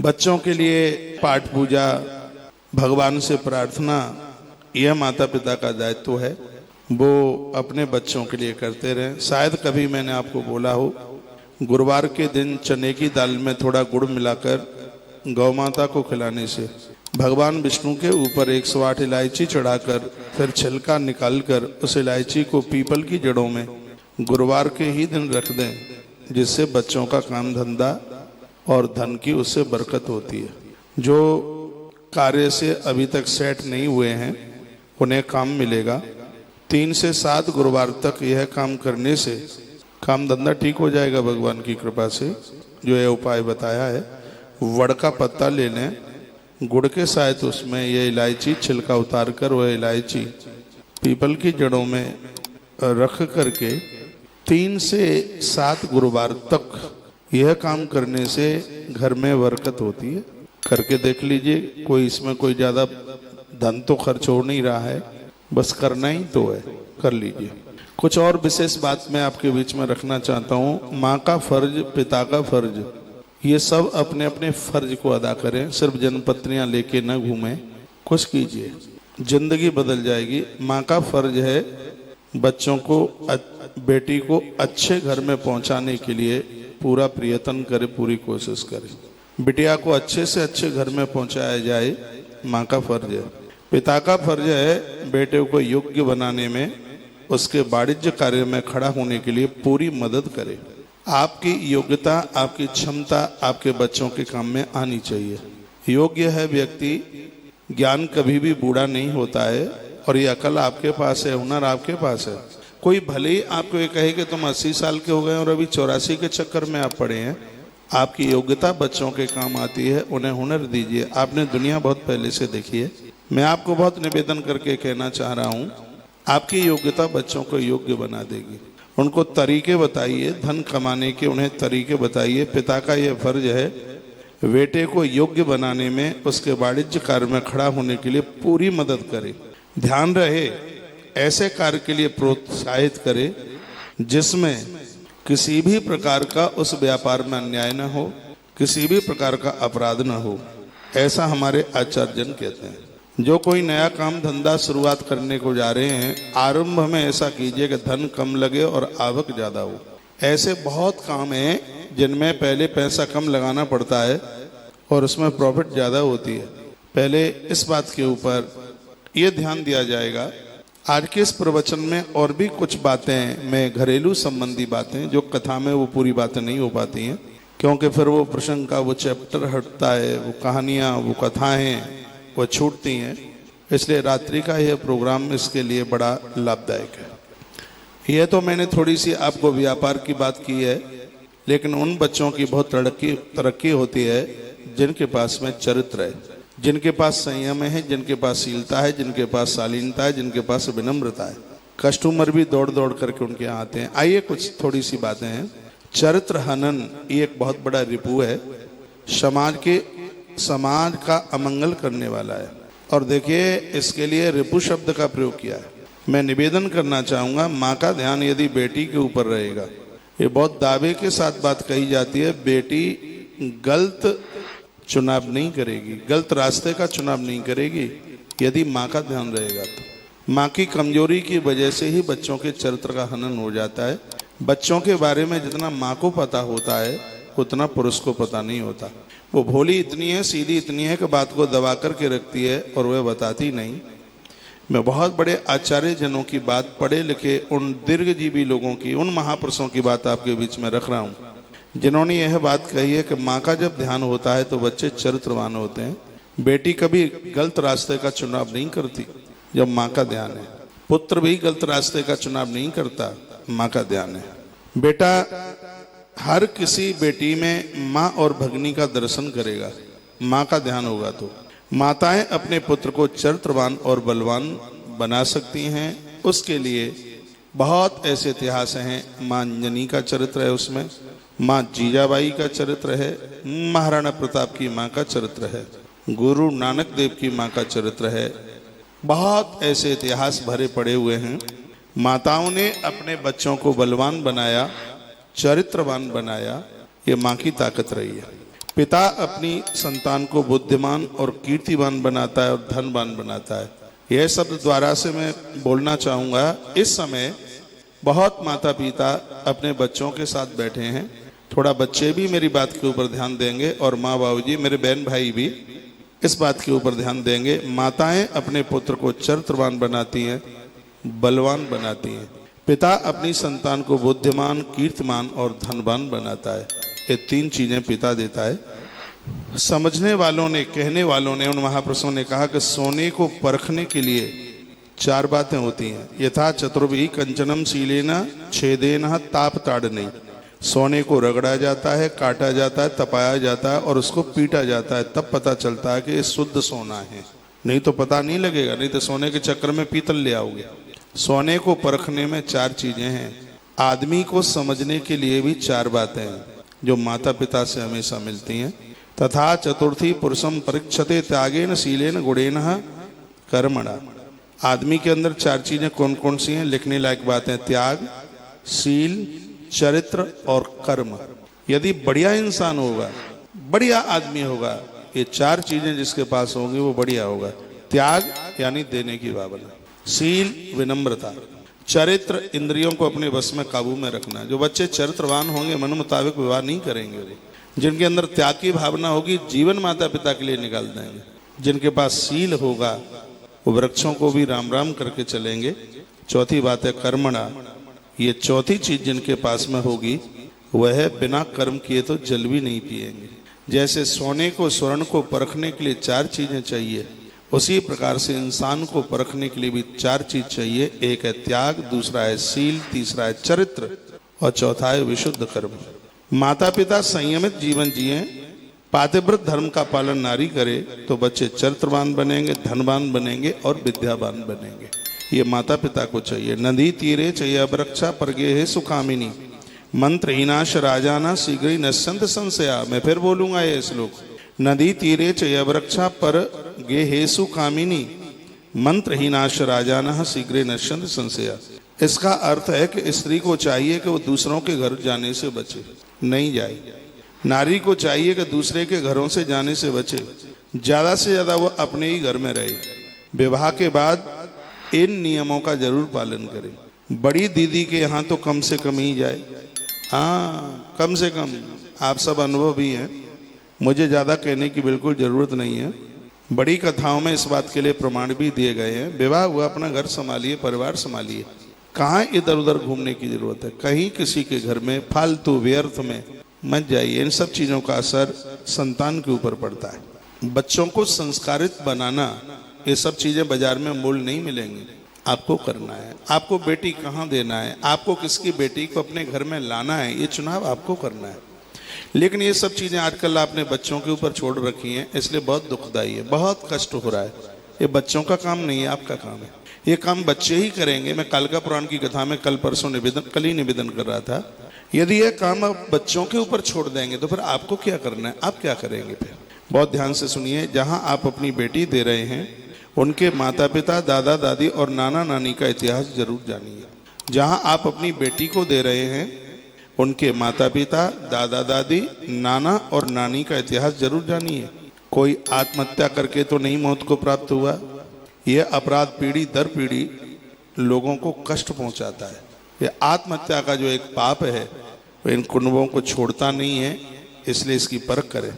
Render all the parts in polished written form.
बच्चों के लिए पाठ पूजा, भगवान से प्रार्थना, यह माता पिता का दायित्व है। वो अपने बच्चों के लिए करते रहें। शायद कभी मैंने आपको बोला हो, गुरुवार के दिन चने की दाल में थोड़ा गुड़ मिलाकर गौ माता को खिलाने से भगवान विष्णु के ऊपर 108 इलायची चढ़ाकर फिर छिलका निकालकर उस इलायची को पीपल की जड़ों में गुरुवार के ही दिन रख दें, जिससे बच्चों का काम धंधा और धन की उससे बरकत होती है। जो कार्य से अभी तक सेट नहीं हुए हैं उन्हें काम मिलेगा। 3 से 7 गुरुवार तक यह काम करने से काम धंधा ठीक हो जाएगा भगवान की कृपा से। जो यह उपाय बताया है, वड़ का पत्ता ले लें, गुड़ के साथ उसमें यह इलायची छिलका उतार कर वह इलायची पीपल की जड़ों में रख करके 3 से 7 गुरुवार तक यह काम करने से घर में बरकत होती है। करके देख लीजिए। कोई इसमें कोई ज़्यादा धन तो खर्च हो नहीं रहा है, बस करना ही तो है, कर लीजिए। कुछ और विशेष बात मैं आपके बीच में रखना चाहता हूँ। माँ का फर्ज, पिता का फर्ज, ये सब अपने अपने फर्ज को अदा करें। सिर्फ जन्मपत्रियाँ लेके न घूमें, कुछ कीजिए, जिंदगी बदल जाएगी। माँ का फर्ज है बच्चों को, बेटी को अच्छे घर में पहुंचाने के लिए पूरा प्रयत्न करे, पूरी कोशिश करे। बिटिया को अच्छे से अच्छे घर में पहुंचाया जाए, माँ का फर्ज है। पिता का फर्ज है बेटे को योग्य बनाने में, उसके वाणिज्य कार्य में खड़ा होने के लिए पूरी मदद करे। आपकी योग्यता, आपकी क्षमता आपके बच्चों के काम में आनी चाहिए। योग्य है व्यक्ति, ज्ञान कभी भी बूढ़ा नहीं होता है, और ये अकल आपके पास है, हुनर आपके पास है। कोई भले ही आपको ये कहे कि तुम 80 साल के हो गए और अभी 84 के चक्कर में आप पड़े हैं, आपकी योग्यता बच्चों के काम आती है। उन्हें हुनर दीजिए। आपने दुनिया बहुत पहले से देखी है। मैं आपको बहुत निवेदन करके कहना चाह रहा हूँ, आपकी योग्यता बच्चों को योग्य बना देगी। उनको तरीके बताइए, धन कमाने के उन्हें तरीके बताइए। पिता का यह फर्ज है बेटे को योग्य बनाने में, उसके वाणिज्य कार्य में खड़ा होने के लिए पूरी मदद करे। ध्यान रहे, ऐसे कार्य के लिए प्रोत्साहित करे जिसमें किसी भी प्रकार का उस व्यापार में अन्याय न हो, किसी भी प्रकार का अपराध न हो। ऐसा हमारे आचार्य जन कहते हैं। जो कोई नया काम धंधा शुरुआत करने को जा रहे हैं, आरंभ में ऐसा कीजिए कि धन कम लगे और आवक ज़्यादा हो। ऐसे बहुत काम हैं जिनमें पहले पैसा कम लगाना पड़ता है और उसमें प्रॉफिट ज़्यादा होती है। पहले इस बात के ऊपर ये ध्यान दिया जाएगा। आज के इस प्रवचन में और भी कुछ बातें, मैं घरेलू संबंधी बातें, जो कथा में वो पूरी बातें नहीं हो पाती हैं, क्योंकि फिर वो प्रसंग का वो चैप्टर हटता है, वो कहानियाँ, वो कथाएँ वो छूटती हैं। इसलिए रात्रि का यह प्रोग्राम इसके लिए बड़ा लाभदायक है। यह तो मैंने थोड़ी सी आपको व्यापार की बात की है, लेकिन उन बच्चों की बहुत तरक्की होती है जिनके पास में चरित्र है, जिनके पास संयम है, जिनके पास शीलता है, जिनके पास शालीनता है, जिनके पास विनम्रता है। कस्टमर भी दौड़ दौड़ करके उनके यहाँ आते हैं। आइए कुछ थोड़ी सी बातें हैं। चरित्र हनन ये एक बहुत बड़ा रिपू है, समाज का अमंगल करने वाला है। और देखिए, इसके लिए रिपु शब्द का प्रयोग किया है। मैं निवेदन करना चाहूँगा, माँ का ध्यान यदि बेटी के ऊपर रहेगा, ये बहुत दावे के साथ बात कही जाती है, बेटी गलत चुनाव नहीं करेगी, गलत रास्ते का चुनाव नहीं करेगी यदि माँ का ध्यान रहेगा तो। माँ की कमजोरी की वजह से ही बच्चों के चरित्र का हनन हो जाता है। बच्चों के बारे में जितना माँ को पता होता है उतना पुरुष को पता नहीं होता। वो भोली इतनी है, सीधी इतनी है कि बात को दबा करके रखती है और वह बताती नहीं। मैं बहुत बड़े आचार्य जनों की बात, पढ़े लिखे उन दीर्घजीवी लोगों की, उन महापुरुषों की बात आपके बीच में रख रहा हूँ, जिन्होंने यह बात कही है कि माँ का जब ध्यान होता है तो बच्चे चरित्रवान होते हैं। बेटी कभी गलत रास्ते का चुनाव नहीं करती जब माँ का ध्यान है। पुत्र भी गलत रास्ते का चुनाव नहीं करता, माँ का ध्यान है। बेटा हर किसी बेटी में माँ और भगनी का दर्शन करेगा, माँ का ध्यान होगा तो। माताएं अपने पुत्र को चरित्रवान और बलवान बना सकती हैं। उसके लिए बहुत ऐसे इतिहास हैं। माँ अंजनी का चरित्र है उसमें, माँ जीजाबाई का चरित्र है, महाराणा प्रताप की माँ का चरित्र है, गुरु नानक देव की माँ का चरित्र है। बहुत ऐसे इतिहास भरे पड़े हुए हैं। माताओं ने अपने बच्चों को बलवान बनाया, चरित्रवान बनाया, ये माँ की ताकत रही है। पिता अपनी संतान को बुद्धिमान और कीर्तिवान बनाता है और धनवान बनाता है। यह शब्द द्वारा से मैं बोलना चाहूँगा। इस समय बहुत माता पिता अपने बच्चों के साथ बैठे हैं, थोड़ा बच्चे भी मेरी बात के ऊपर ध्यान देंगे और माँ बाबूजी मेरे बहन भाई भी इस बात के ऊपर ध्यान देंगे। माताएं अपने पुत्र को चरित्रवान बनाती हैं, बलवान बनाती हैं। पिता अपनी संतान को बुद्धिमान, कीर्तिमान और धनवान बनाता है। ये तीन चीजें पिता देता है। समझने वालों ने, कहने वालों ने, उन महापुरुषों ने कहा कि सोने को परखने के लिए चार बातें होती हैं। यथा चतुर्भि कंचनम शीलेन छेदेन ताप ताड़ने। सोने को रगड़ा जाता है, काटा जाता है, तपाया जाता है और उसको पीटा जाता है, तब पता चलता है कि ये शुद्ध सोना है, नहीं तो पता नहीं लगेगा। नहीं तो सोने के चक्कर में पीतल ले आओगे। सोने को परखने में चार चीजें हैं। आदमी को समझने के लिए भी चार बातें हैं जो माता पिता से हमेशा मिलती हैं। तथा चतुर्थी पुरुषम परीक्षते त्यागेन शीलेन गुणेन कर्मणा। आदमी के अंदर चार चीजें कौन कौन सी हैं? लिखने लायक बातें: त्याग, शील, चरित्र और कर्म। यदि बढ़िया इंसान होगा, बढ़िया आदमी होगा, ये चार चीजें जिसके पास होंगी वो बढ़िया होगा। त्याग यानी देने की भावना, शील विनम्रता, चरित्र इंद्रियों को अपने वश में काबू में रखना। जो बच्चे चरित्रवान होंगे मन मुताबिक विवाह नहीं करेंगे। वो जिनके अंदर त्याग की भावना होगी जीवन माता पिता के लिए निकाल देंगे। जिनके पास शील होगा वो वृक्षों को भी राम राम करके चलेंगे। चौथी बात है कर्मणा। ये चौथी चीज जिनके पास में होगी वह है बिना कर्म किए तो जल भी नहीं पिएंगे। जैसे सोने को स्वर्ण को परखने के लिए चार चीजें चाहिए, उसी प्रकार से इंसान को परखने के लिए भी चार चीज चाहिए। एक है त्याग, दूसरा है शील, तीसरा है चरित्र और चौथा है विशुद्ध कर्म। माता पिता संयमित जीवन जिए, पातिव्रत धर्म का पालन नारी करे तो बच्चे चरित्रवान बनेंगे, धनवान बनेंगे और विद्यावान बनेंगे। ये माता पिता को चाहिए। नदी तीरे चाहिए वृक्षा परगे है सुखामिनी, मंत्रहीनाश राजाना शीघ्र नश्यंत संशया। मैं फिर बोलूंगा ये श्लोक। नदी तीरे चय वृक्षा पर गे हेसु कामिनी, मंत्रहीनाश राजाना शीघ्र नश्यंत संशया। इसका अर्थ है कि स्त्री को चाहिए कि वो दूसरों के घर जाने से बचे, नहीं जाए। नारी को चाहिए कि दूसरे के घरों से जाने से बचे, ज्यादा से ज्यादा वो अपने ही घर में रहे। विवाह के बाद इन नियमों का जरूर पालन करे। बड़ी दीदी के यहाँ तो कम से कम ही जाए। हाँ, कम से कम। आप सब अनुभव भी हैं, मुझे ज़्यादा कहने की बिल्कुल ज़रूरत नहीं है। बड़ी कथाओं में इस बात के लिए प्रमाण भी दिए गए हैं। विवाह हुआ, अपना घर संभालिए, परिवार संभालिए। कहाँ इधर उधर घूमने की ज़रूरत है? कहीं किसी के घर में फालतू व्यर्थ में मत जाइए। इन सब चीज़ों का असर संतान के ऊपर पड़ता है। बच्चों को संस्कारित बनाना, ये सब चीज़ें बाजार में मूल नहीं मिलेंगी। आपको करना है। आपको बेटी कहाँ देना है, आपको किसकी बेटी को अपने घर में लाना है, ये चुनाव आपको करना है। लेकिन ये सब चीज़ें आजकल आपने बच्चों के ऊपर छोड़ रखी हैं, इसलिए बहुत दुखदाई है, बहुत कष्ट हो रहा है। ये बच्चों का काम नहीं है, आपका काम है। ये काम बच्चे ही करेंगे। मैं कालिका पुराण की कथा में कल ही निवेदन कर रहा था। यदि यह काम आप बच्चों के ऊपर छोड़ देंगे तो फिर आपको क्या करना है, आप क्या करेंगे फिर? बहुत ध्यान से सुनिए। जहाँ आप अपनी बेटी दे रहे हैं उनके माता पिता, दादा दादी और नाना नानी का इतिहास जरूर जानिए। जहाँ आप अपनी बेटी को दे रहे हैं उनके माता पिता, दादा दादी, नाना और नानी का इतिहास जरूर जानिए। कोई आत्महत्या करके तो नहीं मौत को प्राप्त हुआ। यह अपराध पीढ़ी दर पीढ़ी लोगों को कष्ट पहुंचाता है। यह आत्महत्या का जो एक पाप है वो इन कुटुंबों को छोड़ता नहीं है, इसलिए इसकी परख करें।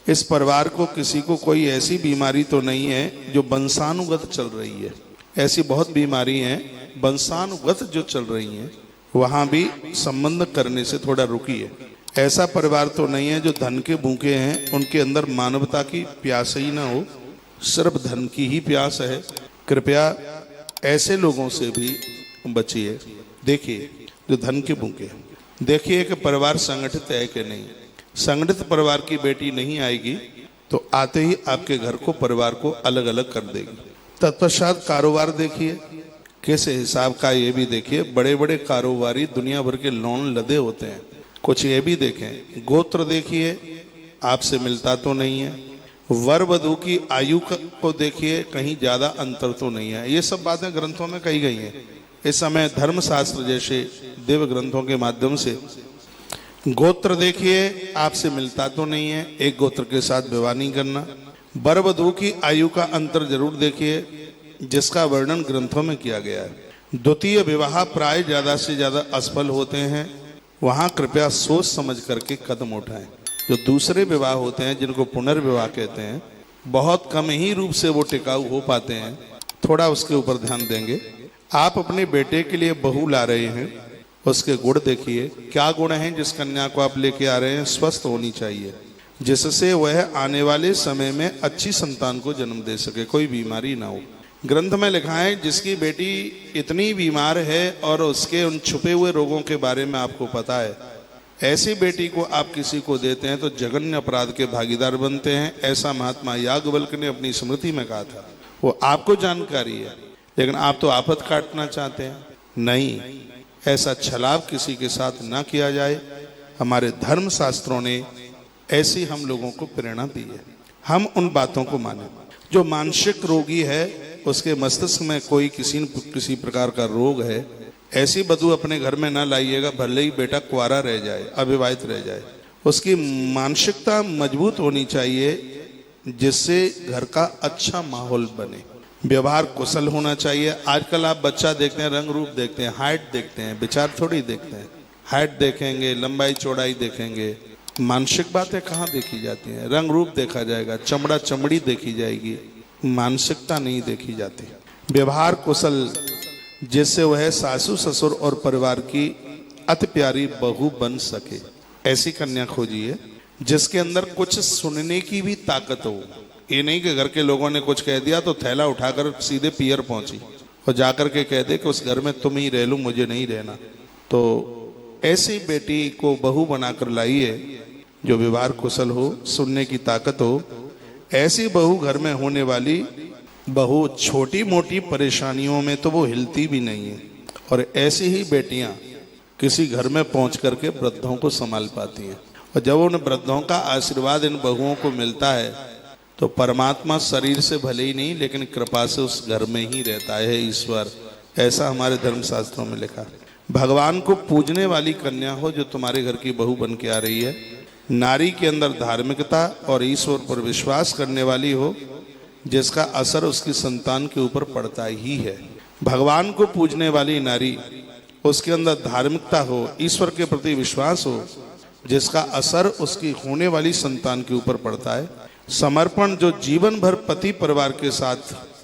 इस परिवार को किसी को कोई ऐसी बीमारी तो नहीं है जो वंशानुगत चल रही है। ऐसी बहुत बीमारी हैं वंशानुगत जो चल रही हैं, वहाँ भी संबंध करने से थोड़ा रुकिए। ऐसा परिवार तो नहीं है जो धन के भूखे हैं, उनके अंदर मानवता की प्यास ही ना हो, सिर्फ धन की ही प्यास है। कृपया ऐसे लोगों से भी बचिए। देखिए जो धन के भूखे हैं, देखिए कि परिवार संगठित है कि नहीं। संगठित परिवार की बेटी नहीं आएगी तो आते ही आपके घर को, परिवार को अलग अलग कर देगी। तत्पश्चात कारोबार देखिए किस हिसाब का, ये भी देखिए। बड़े बड़े कारोबारी दुनिया भर के लोन लदे होते हैं, कुछ ये भी देखें। गोत्र देखिए, आपसे मिलता तो नहीं है। वर वधू की आयु को देखिए, कहीं ज्यादा अंतर तो नहीं है। ये सब बातें ग्रंथों में कही गई हैं। इस समय धर्मशास्त्र जैसे दिव्य ग्रंथों के माध्यम से गोत्र देखिए आपसे मिलता तो नहीं है, एक गोत्र के साथ विवाह नहीं करना। वर वधू की आयु का अंतर जरूर देखिए, जिसका वर्णन ग्रंथों में किया गया है। द्वितीय विवाह प्राय ज्यादा से ज्यादा असफल होते हैं, वहां कृपया सोच समझ करके कदम उठाएं। जो दूसरे विवाह होते हैं, जिनको पुनर्विवाह कहते हैं, बहुत कम ही रूप से वो टिकाऊ हो पाते हैं। थोड़ा उसके ऊपर ध्यान देंगे। आप अपने बेटे के लिए बहू ला रहे हैं, उसके गुण देखिए। क्या गुण हैं जिस कन्या को आप लेके आ रहे हैं? स्वस्थ होनी चाहिए, जिससे वह आने वाले समय में अच्छी संतान को जन्म दे सके, कोई बीमारी ना हो। ग्रंथ में लिखा है जिसकी बेटी इतनी बीमार है और उसके उन छुपे हुए रोगों के बारे में आपको पता है, ऐसी बेटी को आप किसी को देते हैं तो जघन्य अपराध के भागीदार बनते हैं। ऐसा महात्मा याज्ञवल्क्य ने अपनी स्मृति में कहा था। वो आपको जानकारी है, लेकिन आप तो आफत काटना चाहते हैं। नहीं, ऐसा छलाव किसी के साथ ना किया जाए। हमारे धर्म शास्त्रों ने ऐसी हम लोगों को प्रेरणा दी है, हम उन बातों को माने। जो मानसिक रोगी है, उसके मस्तिष्क में कोई किसी प्रकार का रोग है, ऐसी वधू अपने घर में ना लाइएगा, भले ही बेटा कुंवारा रह जाए, अविवाहित रह जाए। उसकी मानसिकता मजबूत होनी चाहिए, जिससे घर का अच्छा माहौल बने। व्यवहार कुशल होना चाहिए। आजकल आप बच्चा देखते हैं, रंग रूप देखते हैं, हाइट देखते हैं, विचार थोड़ी देखते हैं। हाइट देखेंगे, लंबाई चौड़ाई देखेंगे, मानसिक बातें कहाँ देखी जाती हैं? रंग रूप देखा जाएगा, चमड़ा चमड़ी देखी जाएगी, मानसिकता नहीं देखी जाती। व्यवहार कुशल, जिससे वह सासू ससुर और परिवार की अति प्यारी बहू बन सके, ऐसी कन्या खोजिए जिसके अंदर कुछ सुनने की भी ताकत हो। ये नहीं कि घर के लोगों ने कुछ कह दिया तो थैला उठाकर सीधे पियर पहुंची और जाकर के कह दे कि उस घर में तुम ही रह लो, मुझे नहीं रहना। तो ऐसी बेटी को बहू बनाकर लाइए जो व्यवहार कुशल हो, सुनने की ताकत हो। ऐसी बहू घर में होने वाली बहू छोटी मोटी परेशानियों में तो वो हिलती भी नहीं है, और ऐसी ही बेटियां किसी घर में पहुंच करके वृद्धों को संभाल पाती हैं। और जब उन वृद्धों का आशीर्वाद इन बहुओं को मिलता है तो परमात्मा शरीर से भले ही नहीं, लेकिन कृपा से उस घर में ही रहता है ईश्वर। ऐसा हमारे धर्मशास्त्रों में लिखा है। भगवान को पूजने वाली कन्या हो जो तुम्हारे घर की बहू बन के आ रही है। नारी के अंदर धार्मिकता और ईश्वर पर विश्वास करने वाली हो, जिसका असर उसकी संतान के ऊपर पड़ता ही है। भगवान को पूजने वाली नारी, उसके अंदर धार्मिकता हो, ईश्वर के प्रति विश्वास हो, जिसका असर उसकी होने वाली संतान के ऊपर पड़ता है। समर्पण, जो जीवन भर पति परिवार के साथ